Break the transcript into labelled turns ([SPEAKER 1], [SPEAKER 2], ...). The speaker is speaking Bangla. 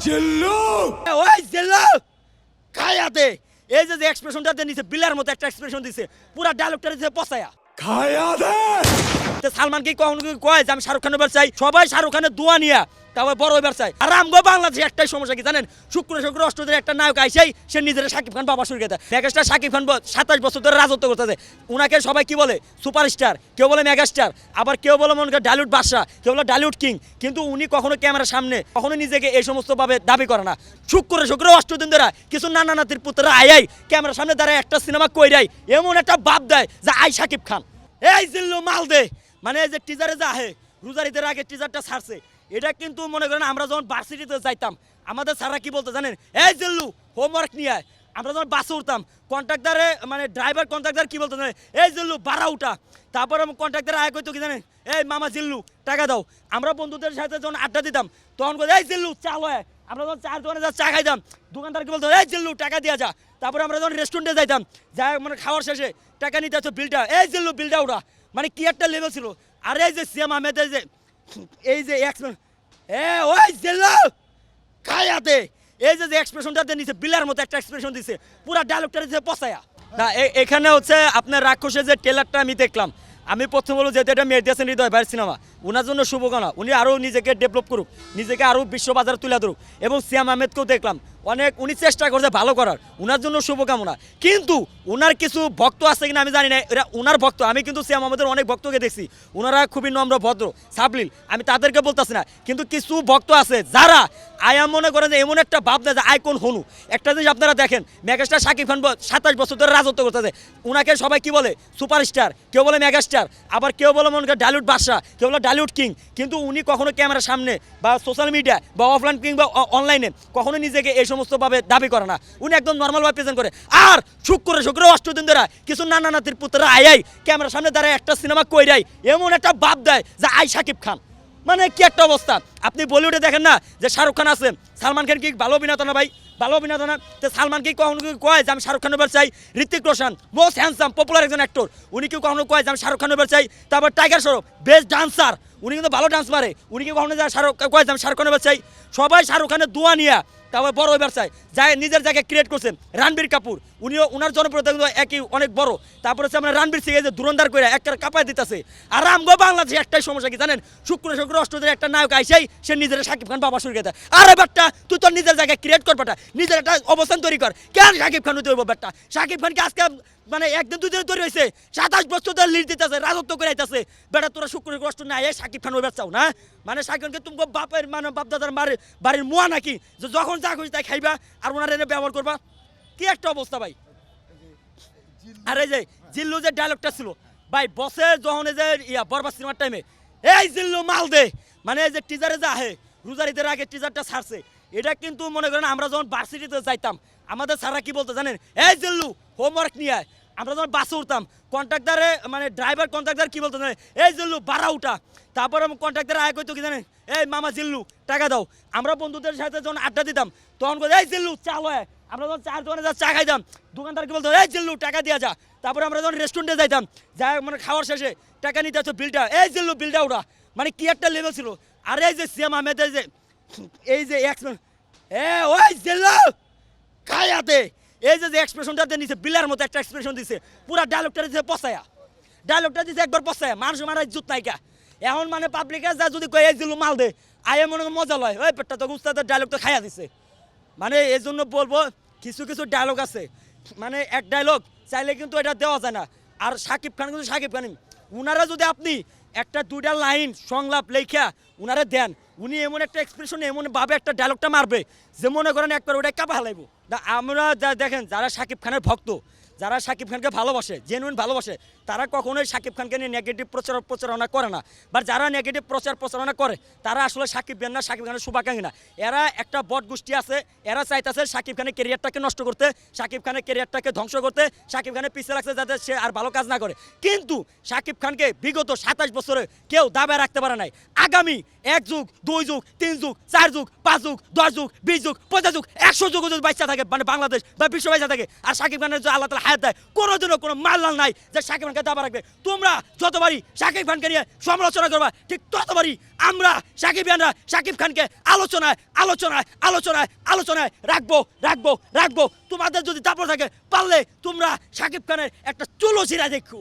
[SPEAKER 1] জিল্লু
[SPEAKER 2] ওই জিল্লু খায়া দে। এই যে এক্সপ্রেশনটা দিছে বিলার মতো একটা এক্সপ্রেশন দিছে, পুরা ডায়লগটা দিছে পচায়া।
[SPEAKER 1] খায়া দে।
[SPEAKER 2] সালমান কি কখনো কয় যে আমি শাহরুখ খানের বার চাই? সবাই শাহরুখ খানের দোয়া নিয়া তারপর বড় এবার চাই। আর আমগো বাংলাদেশে একটাই সমস্যা কি জানেন? শুক্র অষ্টদের একটা নায়ক আইসাই সে নিজের শাকিব খান বাবা শুরু গেছে। মেগাস্টার শাকিব খান 27 বছর ধরে রাজত্ব করতেছে। উনাকে সবাই কি বলে? সুপারস্টার, কেউ বলে মেগাস্টার, আবার কেউ বলে মনে করে ডালিউড বাদশা, কেউ বলে ডালিউড কিং। কিন্তু উনি কখনো ক্যামেরার সামনে কখনো নিজেকে এই সমস্ত ভাবে দাবি করে না। শুক্র অষ্টদিন ধরে কিছু নানা নাতির পুত্ররা আই ক্যামেরার সামনে দাঁড়ায় একটা সিনেমা কইরাই এমন একটা ভাব দেয় যে আই শাকিব খান। এই জিল্লু মাল দে। মানে এই যে টিজারে যা আহে রোজারিদের আগে টিজারটা ছাড়ছে, এটা কিন্তু মনে করেন আমরা যখন ভার্সিটিতে যাইতাম আমাদের স্যাররা কি বলতো জানেন? এই জিল্লু হোমওয়ার্ক নিয়ে আয়। আমরা যখন বাসে উঠতাম কন্ট্রাক্টারে মানে ড্রাইভার কন্ট্রাক্টার কি বলতো জানেন? এই জিল্লু ভাড়া উঠা। তারপরে কন্ট্রাক্টার আয় কইতো কি জানেন? এই মামা জিল্লু টাকা দাও। আমরা বন্ধুদের সাথে যখন আড্ডা দিতাম তখন কই এই জিল্লু চাল হয়। আমরা যখন চার দোকানে যা চা খাইতাম দোকানদার কি বলতো? এই জিল্লু টাকা দিয়া যা। তারপরে আমরা যখন রেস্টুরেন্টে যাইতাম যা মানে খাওয়ার শেষে টাকা নিতে আসছো বিলটা, এই জিল্লু বিলটা উঠা। মানে কি একটা লেভেল ছিল। আর এই যে সিএম আহমেদের যে এই যে ওই জিল্লু খায়া দে। এই যে এক্সপ্রেশনটা দিছে বিলার মতো একটা এক্সপ্রেশন দিছে, পুরা ডায়লগটা দিছে পচায়া। না এখানে হচ্ছে আপনার রাক্ষসের যে ট্রেলারটা আমি দেখলাম, আমি প্রথম বলবো যেহেতু এটা মেহেদী হাসান হৃদয় ভাইয়ের সিনেমা, ওনার জন্য শুভকামনা। উনি আরও নিজেকে ডেভেলপ করুক, নিজেকে আরও বিশ্ববাজারে তুলে ধরুক। এবং সিয়াম আহমেদকেও দেখলাম অনেক উনি চেষ্টা করছে ভালো করার, ওনার জন্য শুভকামনা। কিন্তু ওনার কিছু ভক্ত আছে কিনা আমি জানি না, এরা ওনার ভক্ত। আমি কিন্তু সিয়াম আহমেদের অনেক ভক্তকে দেখছি, ওনারা খুবই নম্র ভদ্র সাবলীল, আমি তাদেরকে বলতেছি না। কিন্তু কিছু ভক্ত আছে যারা আয়াম মনে করেন যে এমন একটা ভাব দেয় যে আইকন হনু। একটা জিনিস আপনারা দেখেন, মেগাস্টার শাকিব খান 27 বছর ধরে রাজত্ব করতেছে। ওনাকে সবাই কি বলে? সুপারস্টার, কেউ বলে মেগাস্টার, আবার কেউ বলে মনে করে ডালিউড বাদশা, কেউ বলে ডালিউড কিং। কিন্তু উনি কখনো ক্যামেরার সামনে বা সোশ্যাল মিডিয়া বা অফলাইন কিং বা অনলাইনে কখনো নিজেকে এই সমস্তভাবে দাবি করে না। উনি একদম নর্মালভাবে প্রেজেন্ট করে। আর শুক্র অষ্টদিন ধরে কিছু নানা নাতির পুত্ররা আই ক্যামেরার সামনে দাঁড়ায় একটা সিনেমা কইরাই এমন একটা ভাব দেয় যে আই শাকিব খান। মানে কি একটা অবস্থা। আপনি বলিউডে দেখেন না যে শাহরুখ খান আছে, সালমান খান কি ভালো অভিনেতা না ভাই? ভালো অভিনেতা না? তো সালমান কি কখনো কয় যে আমি শাহরুখ খান এবার চাই? Hrithik Roshan most handsome popular একজন অ্যাক্টর, উনি কি কখনো কয় যে আমি শাহরুখ খান এবার চাই? তারপর টাইগার শ্রফ বেস্ট ডান্সার, উনি কিন্তু ভালো ডান্স মারে, উনি কি কখনো শাহরুখ কয় যে আমি শাহরুখ খান এবার চাই? সবাই শাহরুখ খানের দোয়া নিয়ে তারপর বড় এবার চাই, যাই নিজের জায়গায় ক্রিয়েট করছেন। রণবীর কাপুর উনিও ওনার জনপ্রিয়তা কিন্তু একই অনেক বড়। তারপরে হচ্ছে আমরা রণবীর সিং যে ধুরন্ধার করে একটা কাঁপায় দিতেছে। আর আমগো বাংলাদেশে একটাই সমস্যা কি জানেন? শুক্র অষ্টদের একটা নায়ক আইসাই সে নিজের শাকিব খান বাবা শুরু গেছে। আরে ব্যাটটা তুই তোর নিজের জায়গায় ক্রিয়েট কর, বেটা নিজের একটা অবস্থান তৈরি কর। কেন শাকিব খান হইতে হইব বেটা? শাকিব খানকে আজকে মানে একদিন দুই দিনে তৈরি হয়েছে, 27 বছর ধরে লিড দিতেছে, রাজত্ব করে আইতেছে। বেটা তোরা শুক্র অষ্ট না আয় শাকিব খান হইবার চাও না? মানে শাকিব খানকে তুমি বাপের মানে বাপ দাদার বাড়ির মুয়া নাকি যে যখন যা খুশি তাই খাইবা আর ওনার এনে ব্যবহার করবা? কি একটা অবস্থা ভাই। আর এই যে জিল্লু যে ডায়লগটা ছিল ভাই বসে যখন এই যে বরবাদ সিনেমার টাইমে, এই জিল্লু মাল দে। মানে এই যে টিজারে যা আহে রোজারিদের আগে টিজারটা ছাড়ছে, এটা কিন্তু মনে করেন আমরা যখন ভার্সিটিতে যাইতাম আমাদের স্যাররা কি বলতো জানেন? এই জিল্লু হোমওয়ার্ক নিয়ে আয়। আমরা যখন বাসে উঠতাম কন্ট্রাক্টারে মানে ড্রাইভার কন্ট্রাক্টার কি বলতো জানেন? এই জিল্লু ভাড়া উঠা। তারপরে কন্ট্রাক্টার আয় কইতো কি জানেন? এই মামা জিল্লু টাকা দাও। আমরা বন্ধুদের সাথে যখন আড্ডা দিতাম তখন কই এই জিল্লু চাল হয়। আমরা যখন চার দোকানে যা চা খাইতাম দোকানদার কি বলতো? এই জিল্লু টাকা দিয়া যা। তারপরে আমরা যখন রেস্টুরেন্টে যাইতাম যা মানে খাওয়ার শেষে টাকা নিতে আসছো বিলটা, এই জিল্লু বিলটা উঠা। মানে কি একটা লেভেল ছিল। আর এই যে সিএম আহমেদের যে এই যে ওই জিল্লু খায়া দে। এই যে এক্সপ্রেশনটা দিছে বিলার মতো একটা এক্সপ্রেশন দিছে, পুরা ডায়লগটা দিছে পচায়া। ডায়লগটা দিছে একবার পচায়া, মানুষ মারা জুত নাইকা। এখন মানে পাবলিকে যা যদি কয় এই জিল্লু মাল দে আয় মনে মজা লয়, ওই পেটটা তো উস্তাদের ডায়লগটা খাইয়া দিছে। মানে এই জন্য বলবো কিছু কিছু ডায়লগ আছে মানে এক ডায়লগ চাইলে কিন্তু এটা দেওয়া যায় না। আর শাকিব খান কিন্তু শাকিব খান, উনারা যদি আপনি একটা দুইটা লাইন সংলাপ লেখা উনারা দেন, উনি এমন একটা এক্সপ্রেশন এমন ভাবে একটা ডায়লগটা মারবে যে মনে করেন একবার ওটা কাঁপা হালাইব। আমরা দেখেন যারা শাকিব খানের ভক্ত, যারা শাকিব খানকে ভালোবাসে জেনুইন ভালোবাসে, তারা কখনোই শাকিব খানকে নিয়ে নেগেটিভ প্রচারণা করে না। বা যারা নেগেটিভ প্রচারণা করে তারা আসলে শাকিব খান না, শাকিব খানের শুভাকাঙ্ক্ষী না। এরা একটা বট গোষ্ঠী আছে, এরা চাইতেছে শাকিব খানের ক্যারিয়ারটাকে নষ্ট করতে, শাকিব খানের ক্যারিয়ারটাকে ধ্বংস করতে, শাকিব খানের পিছিয়ে রাখছে যাতে সে আর ভালো কাজ না করে। কিন্তু শাকিব খানকে বিগত 27 বছরে কেউ দাবায় রাখতে পারে নাই। আগামী 1 যুগ 2 যুগ 3 যুগ 4 যুগ 5 যুগ 10 যুগ 20 যুগ 50 যুগ 100 যুগ যদি বাচ্চা থাকে মানে বাংলাদেশ বা বিশ্ব বাচ্চা থাকে আর শাকিব খানের যে আল্লাহ তাআলা হায়াত দেয়, কোনোদিনও কোনো মাল্লাল নাই যে শাকিব খান খানকে দাবা রাখবে। তোমরা যতবারই শাকিব খানকে নিয়ে সমালোচনা করবা ঠিক ততবারই আমরা শাকিবিয়ানরা শাকিব খানকে আলোচনায় আলোচনায় আলোচনায় আলোচনায় রাখবো রাখবো রাখবো। তোমাদের যদি তারপর থাকে পারলে তোমরা শাকিব খানের একটা চুলো ছিঁড়া দেখো।